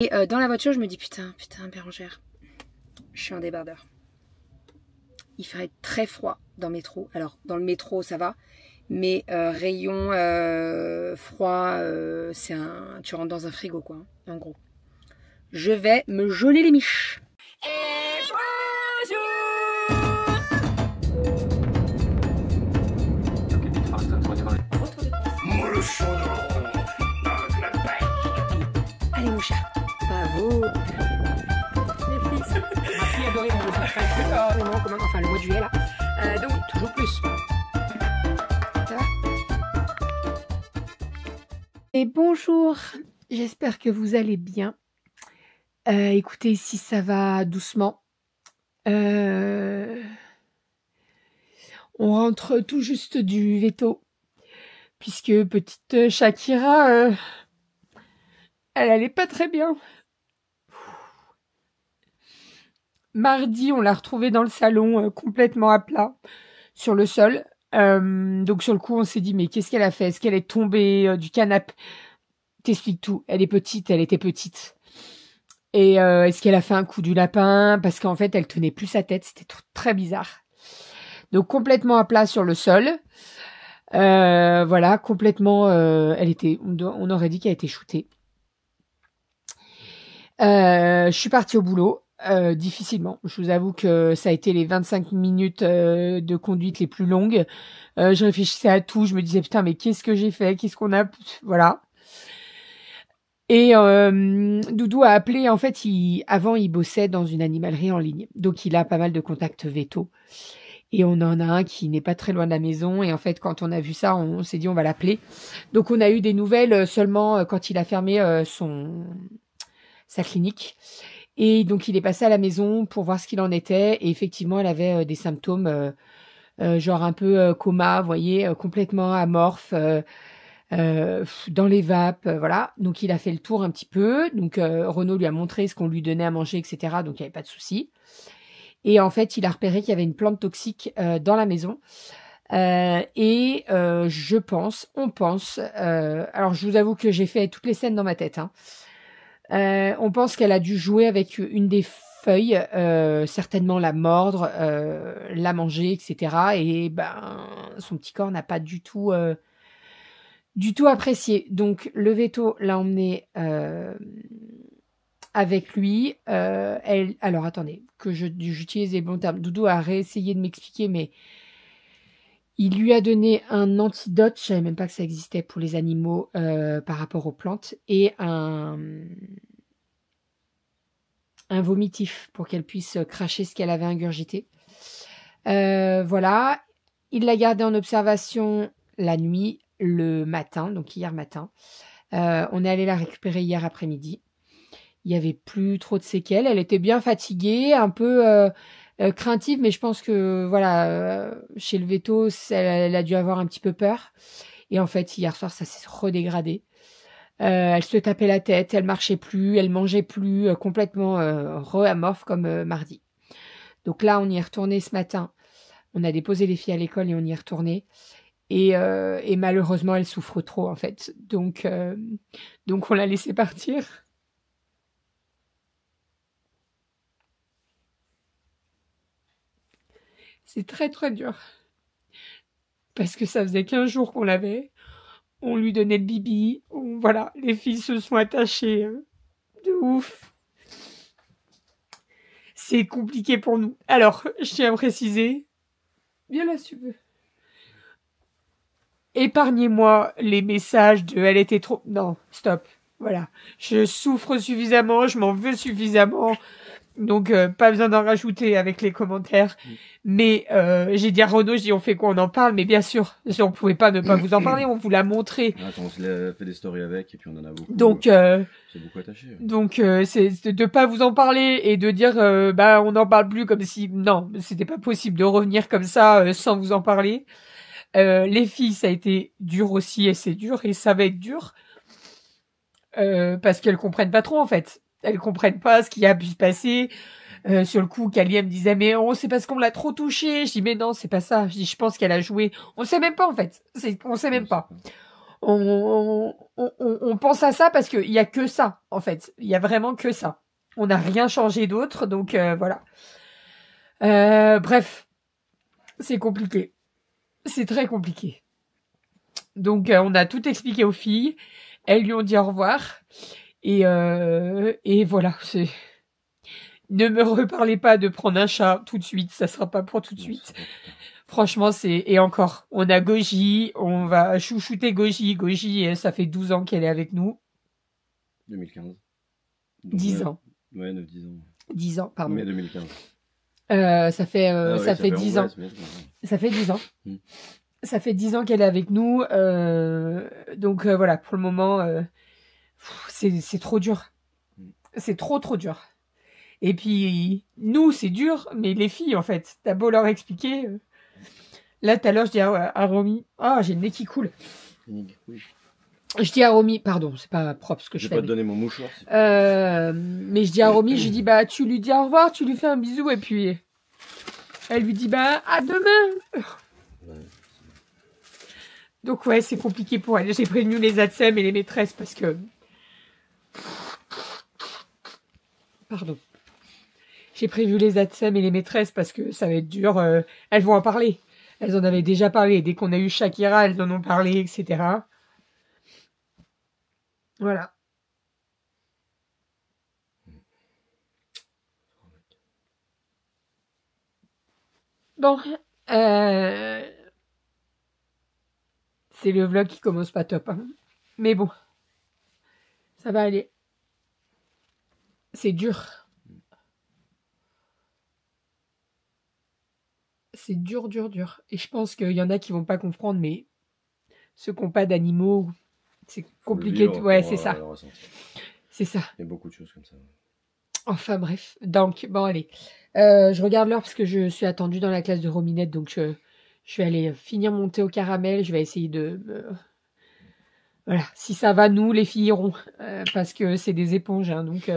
Et dans la voiture, je me dis putain, Bérangère, je suis en débardeur. Il ferait très froid dans le métro. Alors, dans le métro, ça va. Mais rayon froid, tu rentres dans un frigo, quoi, en gros. Je vais me geler les miches. Et bonjour. Allez, mon chat. Bravo. Ma fille adorait mon enfin, le mois de juillet, là. Donc, toujours plus. Ça va? Et bonjour. J'espère que vous allez bien. Écoutez, ici, ça va doucement. On rentre tout juste du veto. Puisque petite Shakira, elle allait pas très bien. Mardi, on l'a retrouvée dans le salon, complètement à plat, sur le sol. Donc sur le coup, on s'est dit, mais qu'est-ce qu'elle a fait? Est-ce qu'elle est tombée du canapé? T'expliques tout. Elle est petite, elle était petite. Et est-ce qu'elle a fait un coup du lapin? Parce qu'en fait, elle tenait plus sa tête. C'était très bizarre. Donc complètement à plat sur le sol. Voilà, complètement. Elle était. On aurait dit qu'elle était shootée. Je suis partie au boulot. Difficilement. Je vous avoue que ça a été les 25 minutes de conduite les plus longues. Je réfléchissais à tout. Je me disais, putain, mais qu'est-ce que j'ai fait? Qu'est-ce qu'on a... Voilà. Et Doudou a appelé, en fait, avant, il bossait dans une animalerie en ligne. Donc, il a pas mal de contacts vétos. Et on en a un qui n'est pas très loin de la maison. Et en fait, quand on a vu ça, on s'est dit, on va l'appeler. Donc, on a eu des nouvelles seulement quand il a fermé sa clinique. Et donc, il est passé à la maison pour voir ce qu'il en était. Et effectivement, elle avait des symptômes genre un peu coma, vous voyez, complètement amorphe, dans les vapes, voilà. Donc, il a fait le tour un petit peu. Donc, Renaud lui a montré ce qu'on lui donnait à manger, etc. Donc, il n'y avait pas de souci. Et en fait, il a repéré qu'il y avait une plante toxique dans la maison. On pense... alors, je vous avoue que j'ai fait toutes les scènes dans ma tête, hein. On pense qu'elle a dû jouer avec une des feuilles, certainement la mordre, la manger, etc. Et ben, son petit corps n'a pas du tout apprécié. Donc le veto l'a emmené avec lui. Alors attendez, que j'utilise les bons termes. Doudou a réessayé de m'expliquer, mais il lui a donné un antidote, je savais même pas que ça existait pour les animaux par rapport aux plantes, et un vomitif pour qu'elle puisse cracher ce qu'elle avait ingurgité. Voilà, il l'a gardée en observation la nuit, le matin, donc hier matin. On est allé la récupérer hier après-midi. Il n'y avait plus trop de séquelles. Elle était bien fatiguée, un peu craintive, mais je pense que voilà, chez le veto, elle a dû avoir un petit peu peur. Et en fait, hier soir, ça s'est redégradé. Elle se tapait la tête, elle marchait plus, elle mangeait plus, complètement re-amorphe comme mardi. Donc là, on y est retourné ce matin. On a déposé les filles à l'école et on y est retourné. Et malheureusement, elle souffre trop en fait. Donc on l'a laissée partir. C'est très très dur. Parce que ça faisait 15 jours qu'on l'avait. On lui donnait le bibi. Voilà, les filles se sont attachées. De ouf. C'est compliqué pour nous. Alors, je tiens à préciser. Viens là si tu veux. Épargnez-moi les messages de elle était trop... Non, stop. Voilà. Je souffre suffisamment, je m'en veux suffisamment. Donc, pas besoin d'en rajouter avec les commentaires. Mais j'ai dit à Renaud, je dis on fait quoi? On en parle? Mais bien sûr, on pouvait pas ne pas vous en parler, on vous l'a montré. Attends, on se fait des stories avec et puis on en a beaucoup. Donc, c'est beaucoup attaché. Donc, c'est de pas vous en parler et de dire bah on n'en parle plus comme si... Non, c'était pas possible de revenir comme ça sans vous en parler. Les filles, ça a été dur aussi et c'est dur et ça va être dur. Parce qu'elles comprennent pas trop en fait. Elles comprennent pas ce qui a pu se passer. Sur le coup, Kalia me disait mais c'est parce qu'on l'a trop touchée. Je dis mais non, c'est pas ça. Je dis je pense qu'elle a joué. On sait même pas en fait. On sait même pas. on pense à ça parce qu'il y a que ça, en fait. Il y a vraiment que ça. On n'a rien changé d'autre, donc voilà. Bref, c'est compliqué. C'est très compliqué. Donc on a tout expliqué aux filles. Elles lui ont dit au revoir. Et voilà, c'est... Ne me reparlez pas de prendre un chat tout de suite, ça sera pas pour tout de suite. Franchement, c'est... Et encore, on a Goji, on va chouchouter Goji. Goji, ça fait 12 ans qu'elle est avec nous. 2015. Donc, 10 ans. Ouais, 9-10 ans. 10 ans, pardon. Mai 2015. Ça fait 10 ans. Ça fait 10 ans. Ça fait 10 ans qu'elle est avec nous. Donc voilà, pour le moment, c'est trop dur. C'est trop dur. Et puis, nous, c'est dur, mais les filles, en fait, t'as beau leur expliquer. Là, tout à l'heure, je dis à Romy, j'ai le nez qui coule. Oui. Je dis à Romy, pardon, c'est pas propre ce que je fais. Je vais pas te donner mon mouchoir. Mais je dis à Romy, je lui dis, tu lui dis au revoir, tu lui fais un bisou, et puis elle lui dit, à demain. Ouais. Donc ouais, c'est compliqué pour elle. J'ai prévenu les ATSEM et les maîtresses parce que... Pardon. J'ai prévu les ATSEM et les maîtresses parce que ça va être dur. Elles vont en parler. Elles en avaient déjà parlé. Dès qu'on a eu Shakira, elles en ont parlé, etc. Voilà. Bon. C'est le vlog qui commence pas top. Hein. Mais bon. Ça va aller. C'est dur. C'est dur. Et je pense qu'il y en a qui vont pas comprendre, mais ceux qui n'ont pas d'animaux, c'est compliqué. Ouais, c'est ça. C'est ça. Il y a beaucoup de choses comme ça. Enfin bref. Donc, bon, allez. Je regarde l'heure parce que je suis attendue dans la classe de Rominette, donc je vais aller finir mon thé au caramel. Je vais essayer de... Voilà. Si ça va, nous, les filles iront. Parce que c'est des éponges, hein, donc...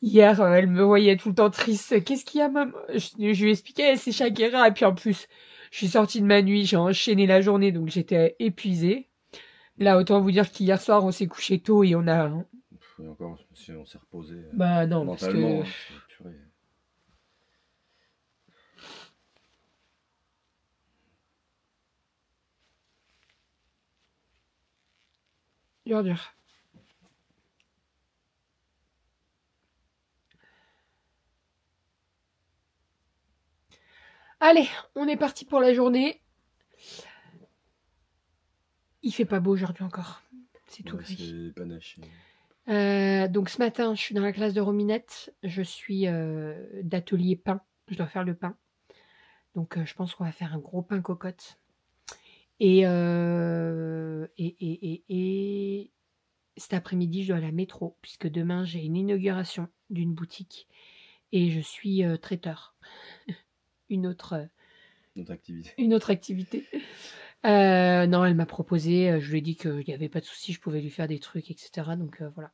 Hier, elle me voyait tout le temps triste. Qu'est-ce qu'il y a, maman? Je lui ai expliqué, c'est Shakira. Et puis en plus, je suis sortie de ma nuit, j'ai enchaîné la journée, donc j'étais épuisée. Là, autant vous dire qu'hier soir, on s'est couché tôt et on a... Et encore, si on s'est reposé non, mentalement. parce que... Dur. Allez, on est parti pour la journée. Il fait pas beau aujourd'hui encore. C'est tout gris. C'est panaché. Donc ce matin, je suis dans la classe de Rominette. Je suis d'atelier pain. Je dois faire le pain. Donc je pense qu'on va faire un gros pain cocotte. Et cet après-midi, je dois aller à la métro, puisque demain, j'ai une inauguration d'une boutique. Et je suis traiteur. Une autre activité. Non, elle m'a proposé, je lui ai dit qu'il n'y avait pas de souci, je pouvais lui faire des trucs, etc. Donc voilà.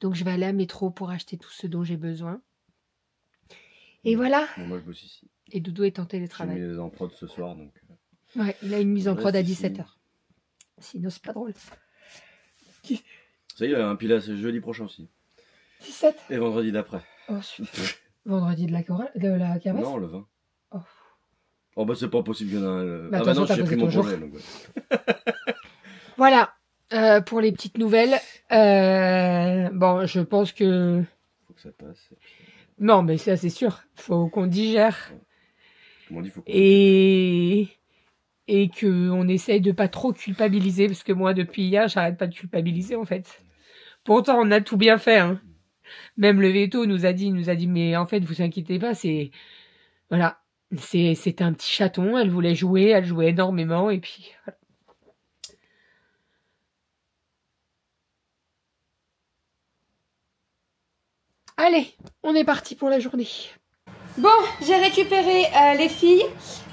Donc je vais aller à métro pour acheter tout ce dont j'ai besoin. Et voilà. Bon, moi je bosse ici. Et Doudou est en télétravail. J'ai mis les en prod ce soir, donc... Ouais, il a une mise en prod à 17h. Sinon, c'est pas drôle. Ça y est, un pilates jeudi prochain aussi. 17. Et vendredi d'après. Oh, super. Vendredi de la kermesse? Non, le 20. Oh, bah c'est pas possible qu'il y en a un... non, j'ai pris mon projet. Donc, ouais. Voilà, pour les petites nouvelles. Bon, je pense que... Faut que ça passe. Non, mais ça c'est sûr. Faut qu'on digère. Comment on dit, faut qu'on... Et qu'on essaye de pas trop culpabiliser, parce que moi, depuis hier, j'arrête pas de culpabiliser, en fait. Pourtant, on a tout bien fait, hein. Même le veto nous a dit, mais en fait, vous inquiétez pas, c'est... Voilà. C'était un petit chaton, elle voulait jouer, elle jouait énormément, et puis... Voilà. Allez, on est parti pour la journée. Bon, j'ai récupéré les filles.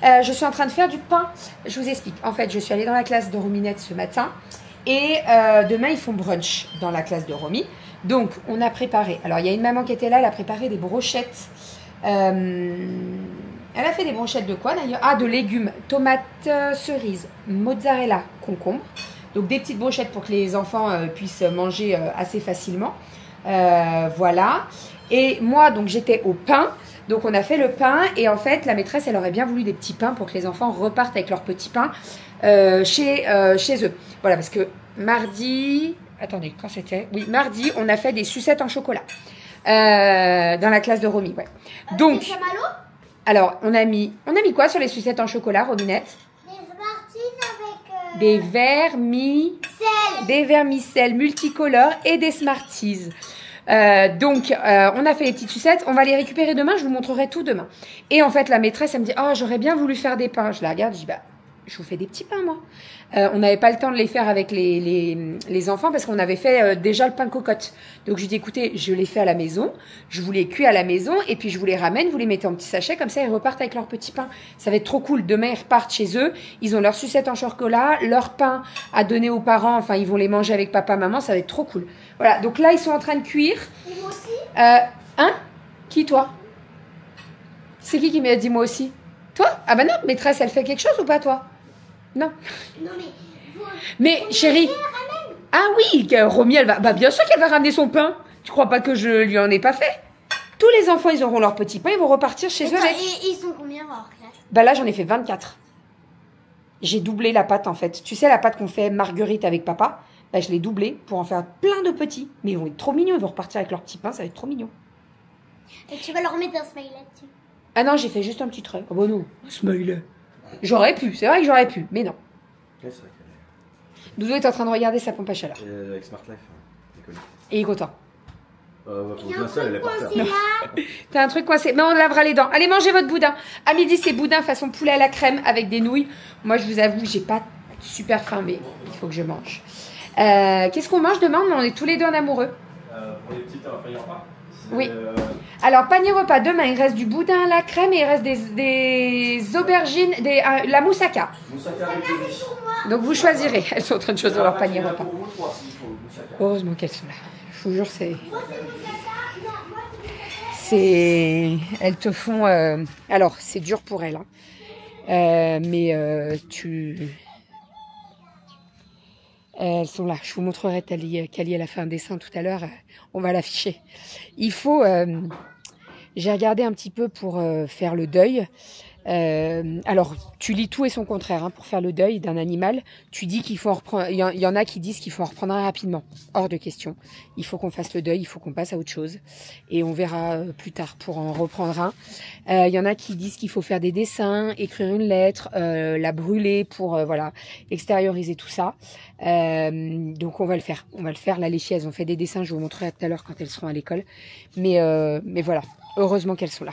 Je suis en train de faire du pain. Je vous explique. En fait, je suis allée dans la classe de Rominette ce matin. Et demain, ils font brunch dans la classe de Romy. Donc, on a préparé. Alors, il y a une maman qui était là. Elle a préparé des brochettes Elle a fait des brochettes de quoi d'ailleurs? Ah, de légumes, tomates cerises, mozzarella, concombre. Donc des petites brochettes pour que les enfants puissent manger assez facilement. Voilà. Et moi, donc j'étais au pain. Donc on a fait le pain et en fait la maîtresse elle aurait bien voulu des petits pains pour que les enfants repartent avec leurs petits pains chez eux. Voilà, parce que mardi, attendez, quand c'était? Oui, mardi, on a fait des sucettes en chocolat dans la classe de Romy. Ouais. Donc, alors on a mis quoi sur les sucettes en chocolat, Rominette? Des vermicelles multicolores et des Smarties. Donc, on a fait les petites sucettes. On va les récupérer demain. Je vous montrerai tout demain. Et en fait, la maîtresse, elle me dit, oh, j'aurais bien voulu faire des pains. Je la regarde, je dis, bah, je vous fais des petits pains, moi. On n'avait pas le temps de les faire avec les enfants parce qu'on avait fait déjà le pain cocotte. Donc, je lui dis, écoutez, je les fais à la maison. Je vous les cuis à la maison et puis je vous les ramène. Vous les mettez en petits sachets. Comme ça, ils repartent avec leurs petits pains. Ça va être trop cool. Demain, ils repartent chez eux. Ils ont leurs sucettes en chocolat, leur pain à donner aux parents. Enfin, ils vont les manger avec papa, maman. Ça va être trop cool. Voilà. Donc là, ils sont en train de cuire. Et moi aussi Hein? Qui, toi? C'est qui m'a dit moi aussi? Toi? Ah bah non, maîtresse, elle fait quelque chose ou pas, toi? Non. Non Mais chérie. Ah oui, Romy, elle va. Bah bien sûr qu'elle va ramener son pain. Tu crois pas que je lui en ai pas fait? Tous les enfants, ils auront leur petit pain, ils vont repartir chez eux avec. Et ils sont combien hors classe? Bah là, j'en ai fait 24. J'ai doublé la pâte en fait. Tu sais, la pâte qu'on fait marguerite avec papa, bah je l'ai doublée pour en faire plein de petits. Mais ils vont être trop mignons, ils vont repartir avec leur petit pain, ça va être trop mignon. Et tu vas leur mettre un smiley dessus. Ah non, j'ai fait juste un petit trait. Oh bah non, smiley. J'aurais pu, c'est vrai que j'aurais pu, mais non. Ouais, c'est vrai qu'elle Doudou est en train de regarder sa pompe à chaleur. est. Avec Smart Life, hein, Et il est content. faut Il y a que un ça, elle est truc par terre. coincé là. T'as un truc coincé. Mais on lavera les dents. Allez, mangez votre boudin. À midi, c'est boudin façon poulet à la crème avec des nouilles. Moi, je vous avoue, j'ai pas super faim, mais il faut que je mange. Qu'est-ce qu'on mange demain? On est tous les deux en amoureux. Pour les petites, panier repas. Oui. Alors, panier repas, demain, il reste du boudin à la crème et il reste des aubergines, la moussaka. Moussaka avec des biches. Donc, vous choisirez. Elles sont en train de choisir leur panier repas. Pour vous trois, s'il faut, moussaka. Heureusement qu'elles sont là. Je vous jure, c'est... Moi c'est mon caca. Non, moi c'est mon caca. Elles te font... Alors, c'est dur pour elles. Hein. Mais elles sont là. Je vous montrerai Kali, elle a fait un dessin tout à l'heure. On va l'afficher. Il faut... J'ai regardé un petit peu pour faire le deuil. Alors, tu lis tout et son contraire. Hein, pour faire le deuil d'un animal, tu dis qu'il faut en reprendre. Il y en a qui disent qu'il faut en reprendre un rapidement. Hors de question. Il faut qu'on fasse le deuil, il faut qu'on passe à autre chose. Et on verra plus tard pour en reprendre un. Il y en a qui disent qu'il faut faire des dessins, écrire une lettre, la brûler pour voilà extérioriser tout ça. Donc on va le faire. On va le faire. Là, les filles, elles ont fait des dessins. Je vous montrerai tout à l'heure quand elles seront à l'école. Mais voilà. Heureusement qu'elles sont là.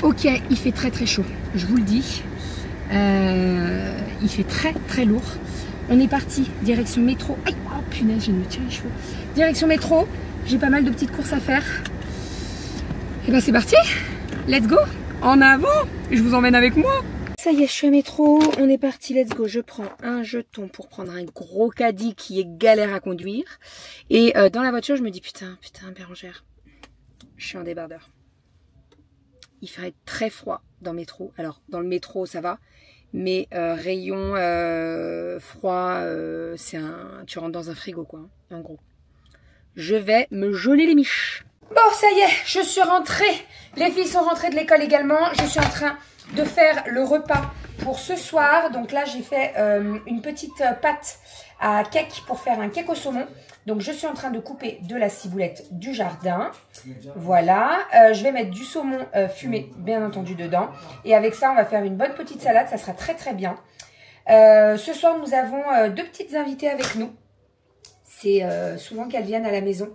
Ok, il fait très très chaud, je vous le dis. Il fait très très lourd. On est parti, direction métro. Aïe, oh punaise, je viens de me tirer les cheveux. Direction métro, j'ai pas mal de petites courses à faire. Et ben c'est parti, let's go, en avant, je vous emmène avec moi. Ça y est, je suis à métro, on est parti, let's go. Je prends un jeton pour prendre un gros caddie qui est galère à conduire. Et dans la voiture, je me dis putain, Bérangère, je suis en débardeur. Il ferait très froid dans le métro. Alors, dans le métro, ça va. Mais rayon froid, tu rentres dans un frigo, quoi. Hein, en gros. Je vais me geler les miches. Bon, ça y est, je suis rentrée. Les filles sont rentrées de l'école également. Je suis en train de faire le repas pour ce soir. Donc là, j'ai fait une petite pâte à cake pour faire un cake au saumon. Donc, je suis en train de couper de la ciboulette du jardin. Voilà. Je vais mettre du saumon fumé, bien entendu, dedans. Et avec ça, on va faire une bonne petite salade. Ça sera très, très bien. Ce soir, nous avons deux petites invitées avec nous. C'est souvent qu'elles viennent à la maison.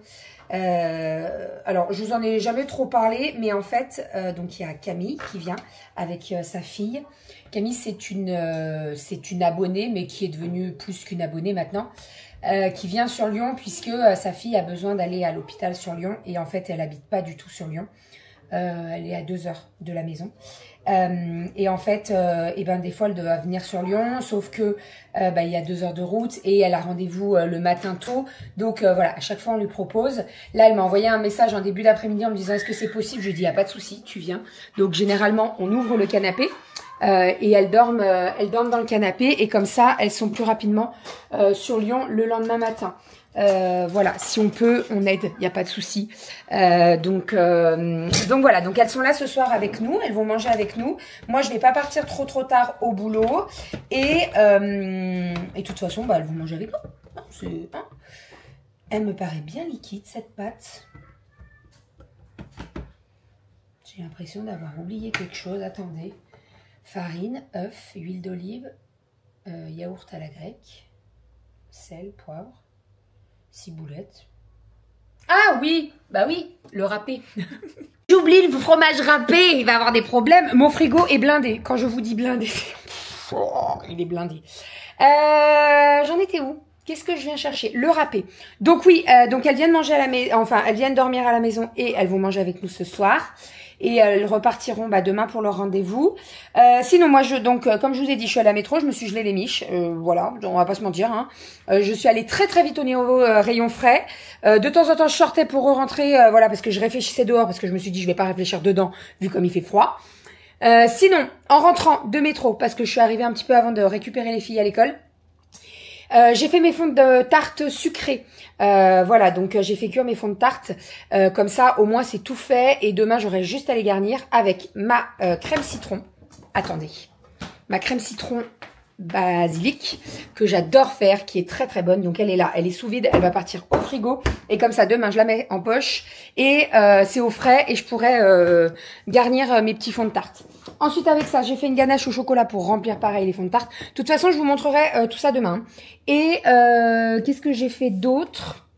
Alors, je vous en ai jamais trop parlé, mais en fait, donc il y a Camille qui vient avec sa fille. Camille, c'est une abonnée, mais qui est devenue plus qu'une abonnée maintenant. Qui vient sur Lyon puisque sa fille a besoin d'aller à l'hôpital sur Lyon et en fait elle habite pas du tout sur Lyon. Elle est à 2 heures de la maison. Et en fait, et ben des fois elle doit venir sur Lyon, sauf que il y a 2 heures de route et elle a rendez-vous le matin tôt. Donc voilà, à chaque fois on lui propose. Là, elle m'a envoyé un message en début d'après-midi en me disant est-ce que c'est possible. Je lui dis y a pas de souci, tu viens. Donc généralement on ouvre le canapé et elles dorment dans le canapé et comme ça elles sont plus rapidement sur Lyon le lendemain matin. Voilà, si on peut, on aide, il n'y a pas de souci. Donc voilà, donc elles sont là ce soir avec nous, elles vont manger avec nous. Moi, je vais pas partir trop tard au boulot et de toute façon, elles vont manger avec nous. Elle me paraît bien liquide cette pâte. J'ai l'impression d'avoir oublié quelque chose. Attendez, farine, œuf, huile d'olive, yaourt à la grecque, sel, poivre. Ciboulette. Ah oui, bah oui, le râpé. J'oublie le fromage râpé, il va avoir des problèmes. Mon frigo est blindé. Quand je vous dis blindé, il est blindé. J'en étais où? Qu'est-ce que je viens chercher? Le râpé. Donc oui, donc elles viennent manger à la maison, enfin elles viennent dormir à la maison et elles vont manger avec nous ce soir. Et elles repartiront demain pour leur rendez-vous. Sinon, moi, comme je vous ai dit, je suis à la métro, je me suis gelé les miches. Voilà, on va pas se mentir. Hein. Je suis allée très vite au niveau rayon frais. De temps en temps, je sortais pour rentrer, voilà, parce que je réfléchissais dehors, parce que je me suis dit, je vais pas réfléchir dedans, vu comme il fait froid. Sinon, en rentrant de métro, parce que je suis arrivée un petit peu avant de récupérer les filles à l'école, j'ai fait mes fonds de tarte sucrées. Voilà, donc j'ai fait cuire mes fonds de tarte. Comme ça, au moins, c'est tout fait. Et demain, j'aurai juste à les garnir avec ma crème citron. Attendez. Ma crème citron basilic que j'adore faire, qui est très bonne. Donc, elle est là. Elle est sous vide. Elle va partir au frigo. Et comme ça, demain, je la mets en poche. Et c'est au frais. Et je pourrai garnir mes petits fonds de tarte. Ensuite, avec ça, j'ai fait une ganache au chocolat pour remplir pareil les fonds de tarte. De toute façon, je vous montrerai tout ça demain. Et qu'est-ce que j'ai fait d'autre?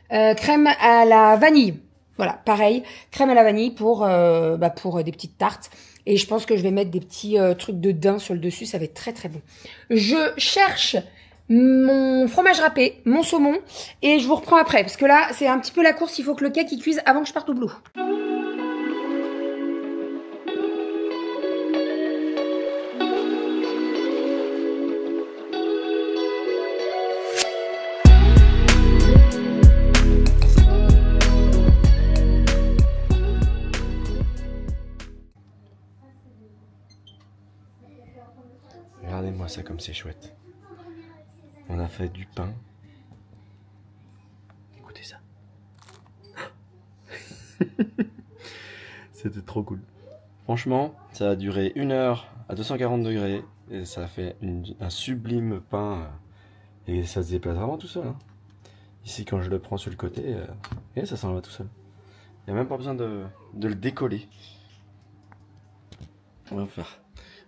Crème à la vanille. Voilà, pareil, crème à la vanille pour des petites tartes. Et je pense que je vais mettre des petits trucs de daim sur le dessus. Ça va être très bon. Je cherche mon fromage râpé, mon saumon. Et je vous reprends après. Parce que là, c'est un petit peu la course. Il faut que le cake il cuise avant que je parte au boulot. Regardez-moi ça comme c'est chouette. On a fait du pain. Écoutez ça. C'était trop cool. Franchement, ça a duré 1 heure à 240 degrés. Et ça a fait un sublime pain. Et ça se déplace vraiment tout seul. Hein. Ici, quand je le prends sur le côté, et ça s'en va tout seul. Il n'y a même pas besoin de le décoller. On va faire.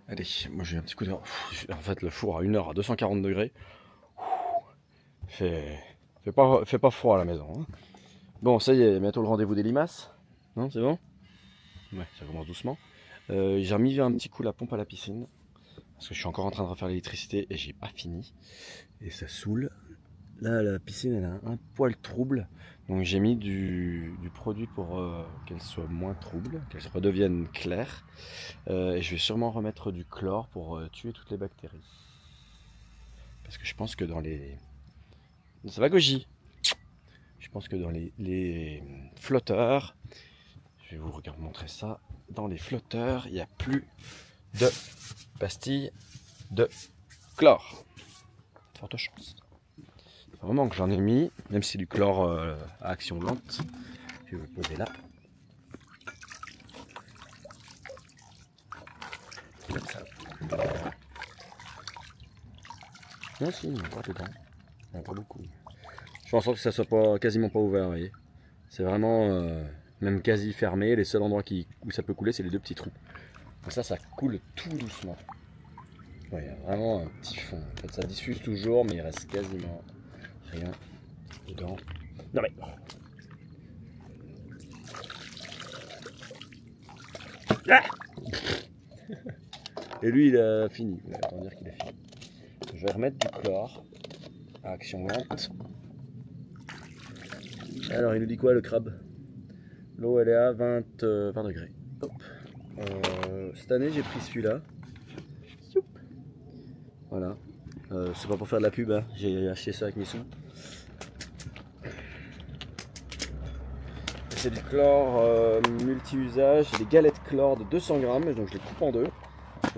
Allez, moi j'ai un petit coup de... En fait, le four à 1 heure à 240 degrés. Fait pas froid à la maison. Hein. Bon, ça y est, bientôt le rendez-vous des limaces. Non, c'est bon? Ouais, ça commence doucement. J'ai remis un petit coup la pompe à la piscine. Parce que je suis encore en train de refaire l'électricité et j'ai pas fini. Et ça saoule. Là, la piscine, elle a un poil trouble. Donc j'ai mis du produit pour qu'elle soit moins trouble, qu'elle redevienne claire. Et je vais sûrement remettre du chlore pour tuer toutes les bactéries. Parce que je pense que dans les... Ça va Goji. Je pense que dans les flotteurs, je vais vous montrer ça. Dans les flotteurs, il n'y a plus de pastilles de chlore. Forte chance. Vraiment que j'en ai mis, même si c'est du chlore à action lente. Je vais vous poser là. Comme ça. Non, si, il y en a pas dedans. Il n'y en a pas beaucoup. Je fais en sorte que ça soit quasiment pas ouvert, vous voyez. C'est vraiment même quasi fermé. Les seuls endroits où ça peut couler, c'est les 2 petits trous. Comme ça coule tout doucement. Ouais, il y a vraiment un petit fond. En fait, ça diffuse toujours, mais il reste quasiment rien dedans. Non mais... Ah et lui, il a fini. Autant dire qu'il a fini. Je vais remettre du chlore à action lente. Alors, il nous dit quoi, le crabe? L'eau elle est à 20 degrés. Hop. Cette année j'ai pris celui-là. Voilà. C'est pas pour faire de la pub, hein. J'ai acheté ça avec mes sous. C'est du chlore multi-usage, c'est des galettes chlore de 200 grammes, donc je les coupe en deux.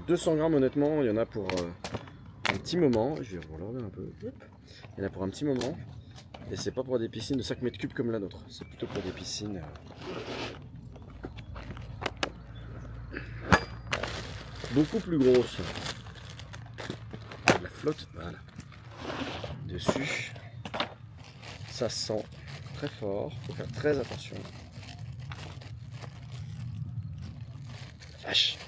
200 grammes honnêtement, il y en a pour un petit moment. Je vais regarder un peu. Il y en a pour un petit moment. Et c'est pas pour des piscines de 5 mètres cubes comme la nôtre. C'est plutôt pour des piscines beaucoup plus grosses. De la flotte, voilà. Dessus, ça sent très fort. Faut faire très attention. Vache.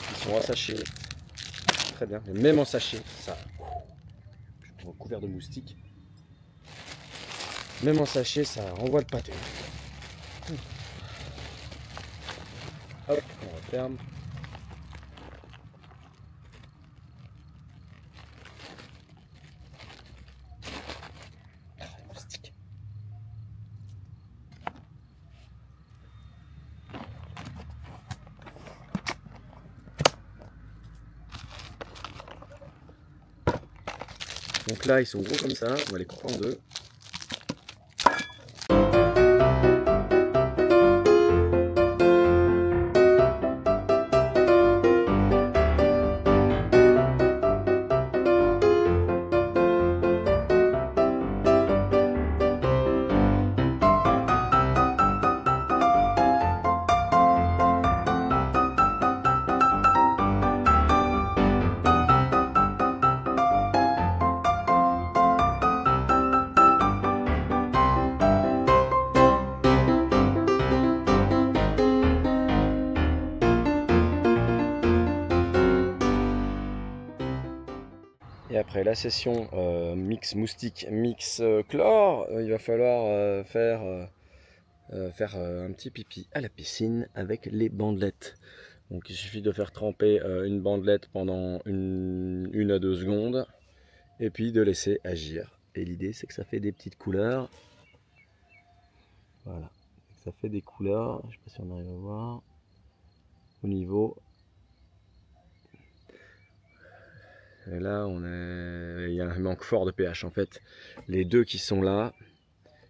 Ils sont assachés. Très bien. Mais même en sachet, ça. Je prends couvert de moustiques. Même en sachet, ça renvoie le pâté. Hop, on referme. Ah, les moustiques. Donc là, ils sont gros comme ça, on va les couper en deux. Et après la session mix moustique, mix chlore, il va falloir faire un petit pipi à la piscine avec les bandelettes. Donc il suffit de faire tremper une bandelette pendant une à 2 secondes et puis de laisser agir. Et l'idée c'est que ça fait des petites couleurs. Voilà, ça fait des couleurs, je ne sais pas si on arrive à voir, au niveau. Et là, il y a un manque fort de pH en fait. Les deux qui sont là,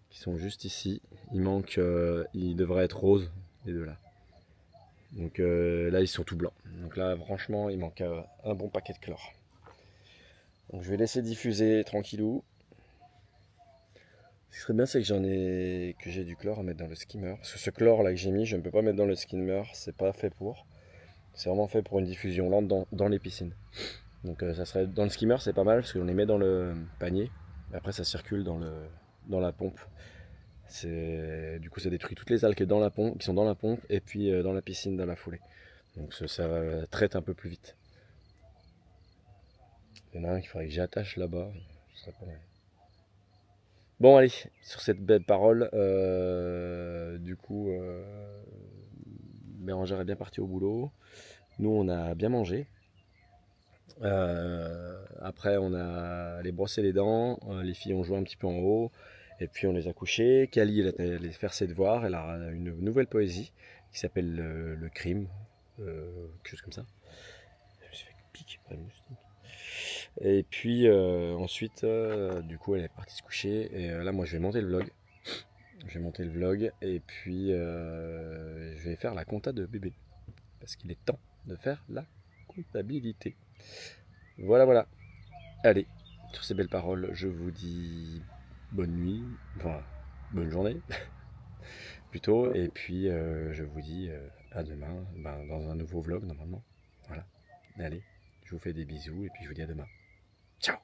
qui sont juste ici, ils devraient être roses, les deux là. Donc là, ils sont tout blancs. Donc là, franchement, il manque un bon paquet de chlore. Donc je vais laisser diffuser tranquillou. Ce qui serait bien, c'est que j'ai du chlore à mettre dans le skimmer. Parce que ce chlore là que j'ai mis, je ne peux pas mettre dans le skimmer, c'est pas fait pour. C'est vraiment fait pour une diffusion lente dans les piscines. Donc ça serait dans le skimmer, c'est pas mal parce qu'on les met dans le panier. Et après ça circule dans la pompe. Du coup ça détruit toutes les algues qui sont dans la pompe et puis dans la piscine dans la foulée. Donc ça traite un peu plus vite. Il y en a un qu'il faudrait que j'attache là-bas. Ce serait pas mal. Bon allez, sur cette belle parole, du coup Bérangère est bien partie au boulot. Nous on a bien mangé. Après on a allé brosser les dents, les filles ont joué un petit peu en haut et puis on les a couchées. Kali elle est allée faire ses devoirs, elle a une nouvelle poésie qui s'appelle le crime, quelque chose comme ça. Je me suis fait piquer par une moustique. Et puis ensuite du coup elle est partie se coucher et là moi je vais monter le vlog. Et puis je vais faire la compta de bébé parce qu'il est temps de faire la comptabilité. Voilà. Allez, sur ces belles paroles, je vous dis bonne nuit, enfin bonne journée plutôt, et puis je vous dis à demain dans un nouveau vlog normalement. Voilà, allez, je vous fais des bisous et puis je vous dis à demain. Ciao.